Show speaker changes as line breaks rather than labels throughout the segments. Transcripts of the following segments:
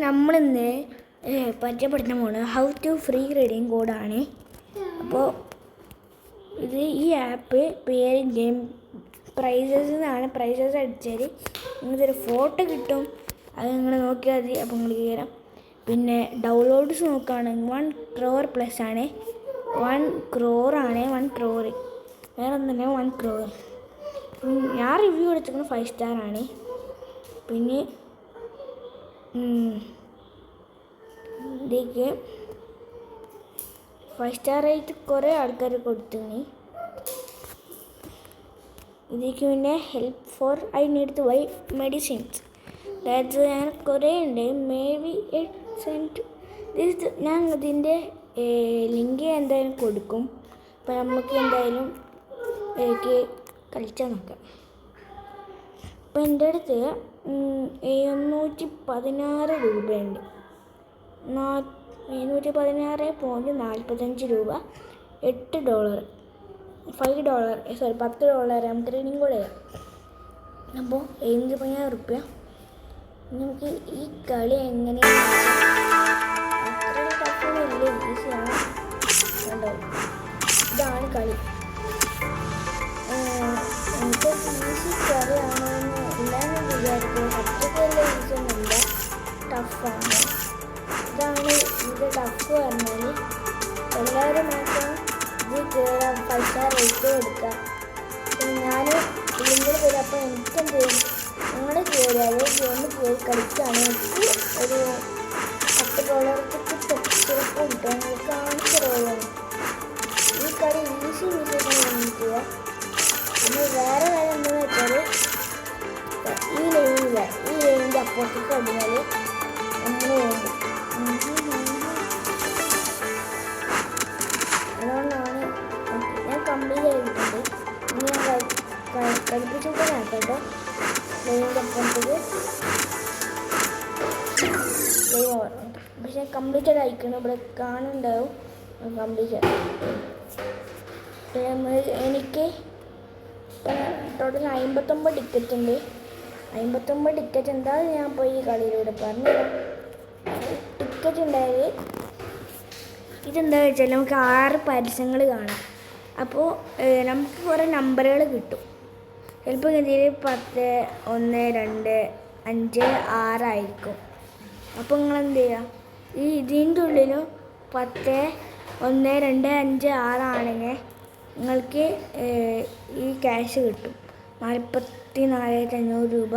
നമ്മളിന്ന് പരിചയപ്പെടുത്താൻ പോകുന്നത് ഹൗ ടു ഫ്രീ റീഡിങ് കോഡാണ്. അപ്പോൾ ഈ ആപ്പ് പേര് ഗെയിം പ്രൈസസ് എന്നാണ്. പ്രൈസസ് അടിച്ചാൽ നിങ്ങൾക്കൊരു ഫോട്ടോ കിട്ടും. അത് നിങ്ങൾ നോക്കിയാൽ മതി. അപ്പോൾ നിങ്ങൾ കയറാം. പിന്നെ ഡൗൺലോഡ്സ് നോക്കുകയാണെങ്കിൽ 1 crore പ്ലസ് ആണ്. 1 crore ആണ്. 1 crore വേറെ ഒന്നല്ല, 1 crore. ഞാൻ റിവ്യൂ എടുത്തിരിക്കുന്നത് 5 star ആണ്. പിന്നെ ഇതിലേക്ക് 5 star ആയിട്ട് കുറേ ആൾക്കാർ കൊടുത്തിനി. ഇതിലേക്ക് പിന്നെ help for I need to buy medicines. അതായത് ഞാൻ കുറേ ഉണ്ട്. മേ ബി ഞാൻ ഇതിൻ്റെ ലിങ്ക് എന്തായാലും കൊടുക്കും. അപ്പോൾ നമുക്ക് എന്തായാലും കളിച്ചാൽ നോക്കാം. അപ്പോൾ എൻ്റെ അടുത്ത് 716 രൂപയുണ്ട്. 716.45 രൂപ. $8, $5, സോറി $10 നമുക്ക് റീഡിങ് കൂടെ ചെയ്യാം. അപ്പോൾ 75,000 നമുക്ക് ഈ കളി എങ്ങനെയാണ് അത്ര ടഫൊന്നുമില്ല, ഈസിയാണ്. കണ്ടോ, ഇതാണ് കളി. എനിക്ക് ഈസി കളിയാണെന്ന് എല്ലാവരും വിചാരിക്കും. അത്രയ്ക്കല്ല ഈസിയൊന്നുമില്ല, ടഫാണ്. ഇതാണ് ഇത് ടഫ് പറഞ്ഞാൽ എല്ലാവരും മാത്രം ഇത് കയറാൻ 5 star റേറ്റ് കൊടുക്കുക. ഞാൻ ലിങ്കിൽ വരും. അപ്പോൾ എനിക്കെന്ത് ചെയ്യും, നിങ്ങൾ കയറിയാൽ ഗെയിം കയറി കളിക്കുകയാണ്. എനിക്ക് ഒരു $10 കിട്ടും, ചിലപ്പോൾ കിട്ടും. നിങ്ങൾക്ക് കാണിച്ചു തരുള്ളൂ. ഈ കളി ഈസി ചെയ്യുക. പിന്നെ വേറെ കാര്യം എന്താണെന്ന് വെച്ചാൽ ഈ ലൈനിൻ്റെ അപ്പുറത്തേക്ക് കഴിഞ്ഞാൽ നമ്മൾ വേണ്ടി അതുകൊണ്ടാണ് ഞാൻ കംപ്ലീറ്റ് ചെയ്തിട്ടുണ്ട്. ഇനി ഞാൻ കളിപ്പിച്ചിട്ട് കേട്ടോ ലൈനിൻ്റെ അപ്പുറത്തേക്ക് ലൈൻ ഓർമ്മ. പക്ഷേ കംപ്ലീറ്റഡ് അയക്കണം. ഇവിടെ കാണുന്നുണ്ടാവും കംപ്ലീറ്റ്. എനിക്ക് ടോട്ടൽ 59 ടിക്കറ്റ് ഉണ്ട്. 59 ടിക്കറ്റ് എന്താണെന്ന് ഞാൻ പോയി ഈ കളിയിലൂടെ പറഞ്ഞുതരാം. ടിക്കറ്റ് ഉണ്ടായത് ഇതെന്താ വെച്ചാൽ നമുക്ക് 6 പരസ്യങ്ങൾ കാണാം. അപ്പോൾ നമുക്ക് കുറേ നമ്പറുകൾ കിട്ടും. ചിലപ്പോൾ ഇതിൽ 10, 1, 2, 5, 6 ആയിരിക്കും. അപ്പോൾ നിങ്ങളെന്ത് ചെയ്യുക, ഇതിൻ്റെ ഉള്ളിലും 10, 1, 2, 5, 6 ആണെങ്കിൽ നിങ്ങൾക്ക് ഈ ക്യാഷ് കിട്ടും. 44,500 രൂപ.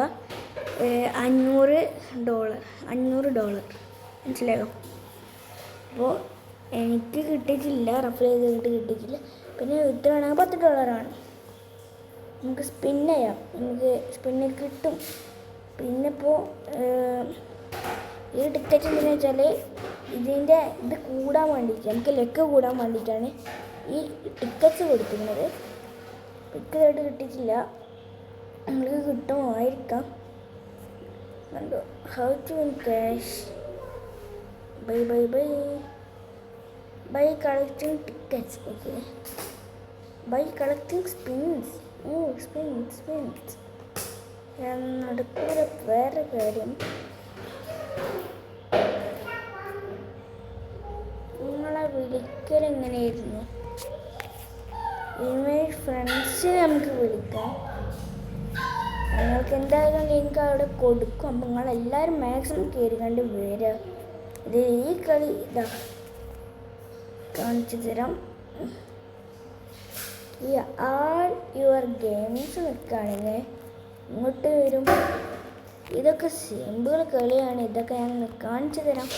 $500 മനസ്സിലായോ? അപ്പോൾ എനിക്ക് കിട്ടിയിട്ടില്ല, റഫർ ചെയ്തിട്ട് കിട്ടിയിട്ടില്ല. പിന്നെ വിത്തുവാണെങ്കിൽ $10 നമുക്ക് സ്പിൻ ചെയ്യാം. നമുക്ക് സ്പിന്ന് കിട്ടും. പിന്നെ ഇപ്പോൾ ഈ ടിക്കറ്റ് എന്താണെന്ന് വെച്ചാൽ ഇത് കൂടാൻ വേണ്ടിയിട്ട്, നമുക്ക് ലെക്ക് കൂടാൻ വേണ്ടിയിട്ടാണ് ഈ ടിക്കറ്റ്സ് കൊടുക്കുന്നത്. ടിക്കറ്റായിട്ട് കിട്ടിയിട്ടില്ല, നിങ്ങൾക്ക് കിട്ടുമായിരിക്കാം. കണ്ടോ, how to win cash by collecting tickets. Okay, by collecting spins. Spins നടക്കൂല. വേറെ കാര്യം, നിങ്ങളെ വിളിക്കലെങ്ങനെയായിരുന്നു? ഇമെയിൽ ഫ്രണ്ട്സിനെ നമുക്ക് വിളിക്കാം. നിങ്ങൾക്ക് എന്തായാലും ലിങ്ക് അവിടെ കൊടുക്കും. അപ്പം നിങ്ങളെല്ലാവരും മാക്സിമം കയറി കണ്ട് വരിക. ഇത് ഈ കളി ഇതാ കാണിച്ചു തരാം. ഈ ആൾ യുവർ ഗെയിംസ് നിൽക്കുകയാണെങ്കിൽ ഇങ്ങോട്ട് വരും. ഇതൊക്കെ സിമ്പിൾ കളിയാണ്. ഇതൊക്കെ ഞാൻ കാണിച്ചു തരാം.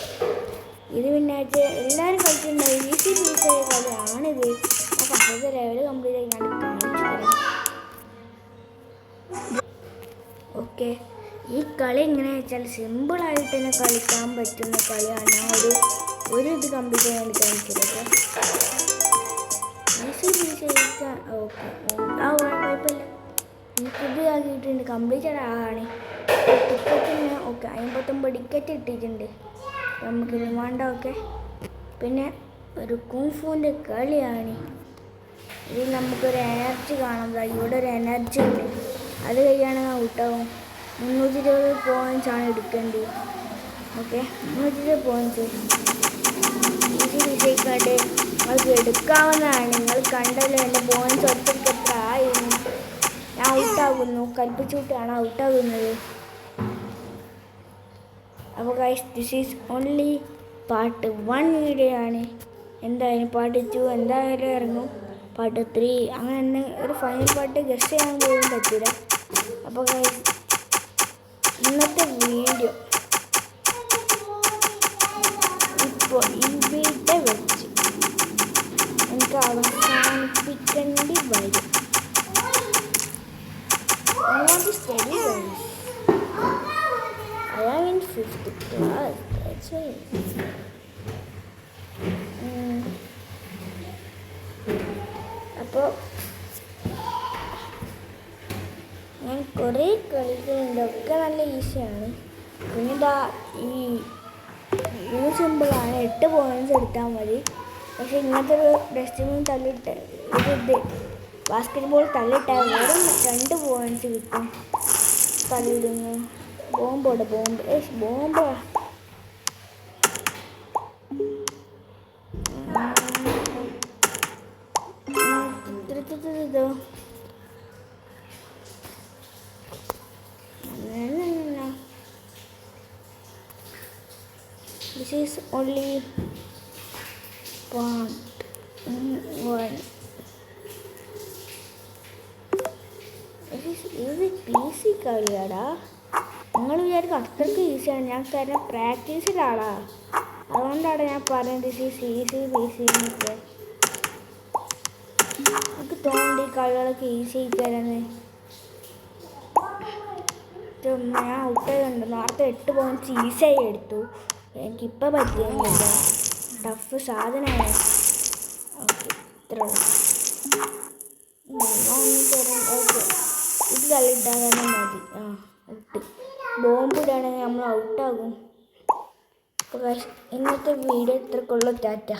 ഇത് പിന്നെ എല്ലാവരും കളിച്ചിട്ടുണ്ടാവും. ഈസി പീസായ കളിയാണിത്. ഞാൻ ഫസ്റ്റത്തെ ലെവൽ കംപ്ലീറ്റ് ആയി ഞാൻ കാണിച്ചു തരാം. ഓക്കെ, ഈ കളി എങ്ങനെയാണെന്ന് വെച്ചാൽ സിമ്പിളായിട്ട് തന്നെ കളിക്കാൻ പറ്റുന്ന കളിയാണ്. ഞാൻ ഒരു ഇത് കംപ്ലീറ്റ് ചെയ്യാൻ കാണിച്ചത്. Easy piece. ഓക്കെ, കുഴപ്പമില്ല. എനിക്കിത് ആക്കിയിട്ടുണ്ട്, കംപ്ലീറ്റഡ് ആണ്. ടിക്കറ്റിന് ഓക്കെ 59 ടിക്കറ്റ് കിട്ടിയിട്ടുണ്ട്. നമുക്ക് വേണ്ട. ഓക്കെ, പിന്നെ ഒരു കുംഫുവിൻ്റെ കളിയാണ്. ഇതിൽ നമുക്കൊരു എനർജി കാണാം. ഇവിടെ ഒരു എനർജി ഉണ്ട്. അത് കഴിയാണെങ്കിൽ ഔട്ടാവും. 320 പോയിൻറ്റ്സ് ആണ് എടുക്കേണ്ടത്. ഓക്കെ പോയിന്റ് വിജയിക്കാണ്ട് നിങ്ങൾക്ക് എടുക്കാവുന്നതാണ്. നിങ്ങൾ കണ്ടല്ലോ എൻ്റെ പോയിന്റ്സ് ഒറ്റയ്ക്ക് എത്ര ആയി. ഞാൻ ഔട്ടാകുന്നു, കൽപ്പിച്ചുവിട്ടാണ് ഔട്ടാകുന്നത്. അപ്പോൾ guys this is only part 1 video ആണ്. എന്തായാലും പാർട്ട് 2 എന്തായാലും ഇറങ്ങും. പാർട്ട് 3 അങ്ങനെ ഒരു ഫൈനൽ പാർട്ട് ഗസ്റ്റ് ചെയ്യാൻ പോലും പറ്റില്ല. അപ്പോൾ ഗൈസ് ഇന്നത്തെ വീഡിയോ ഇപ്പോൾ ഇവിടെ വെച്ച് എനിക്ക് അവസാനിപ്പിക്കേണ്ടി വരും. I want to study guys. I am in 5th class. That's it. അപ്പോൾ ഞാൻ കുറേ കളിക്കുന്നുണ്ട്. ഒക്കെ നല്ല ഈസിയാണ്. പിന്നെ ഈ സിമ്പിളാണ്. 8 പോയിന്റ്സ് എടുത്താൽ മതി. പക്ഷെ ഇങ്ങനത്തെ ഒരു ഡസ്റ്റ്ബിൻ തള്ളിയിട്ട് ഇത് ബാസ്കറ്റ് ബോൾ തള്ളിയിട്ടാൽ വെറും 2 പോയിന്റ്സ് കിട്ടും. തള്ളിയിടുന്നു. Bomb bomb This is only part 1. ഇത് PC കളിയാടാ. നിങ്ങൾ വിചാരിക്കും അത്രയ്ക്ക് ഈസിയാണ്. ഞാൻ കാരണം പ്രാക്ടീസിലാടാ. അതുകൊണ്ടാണ് ഞാൻ പറയുന്നത് ഈസി PC എന്നൊക്കെ. എനിക്ക് തോന്നുന്നുണ്ട് ഈ കളികളൊക്കെ ഈസി ആയിത്തരാന്ന്. ഞാൻ ഔട്ടായതുണ്ട്. നേരത്തെ 8 പോയിന്റ്സ് ഈസിയായി എടുത്തു. എനിക്കിപ്പോൾ പറ്റിയൊന്നുമില്ല. ടഫ് സാധനമാണ്. ഓക്കെ ഇത്ര ഓക്കെ ഇത് തള്ളിയിട്ടാൽ തന്നെ മതി. ഔട്ട് ബോംബ് ഇടുകയാണെങ്കിൽ നമ്മൾ ഔട്ടാകും. അപ്പോൾ ഇന്നത്തെ വീഡിയോ ഇത്രക്കുള്ള ടാറ്റ.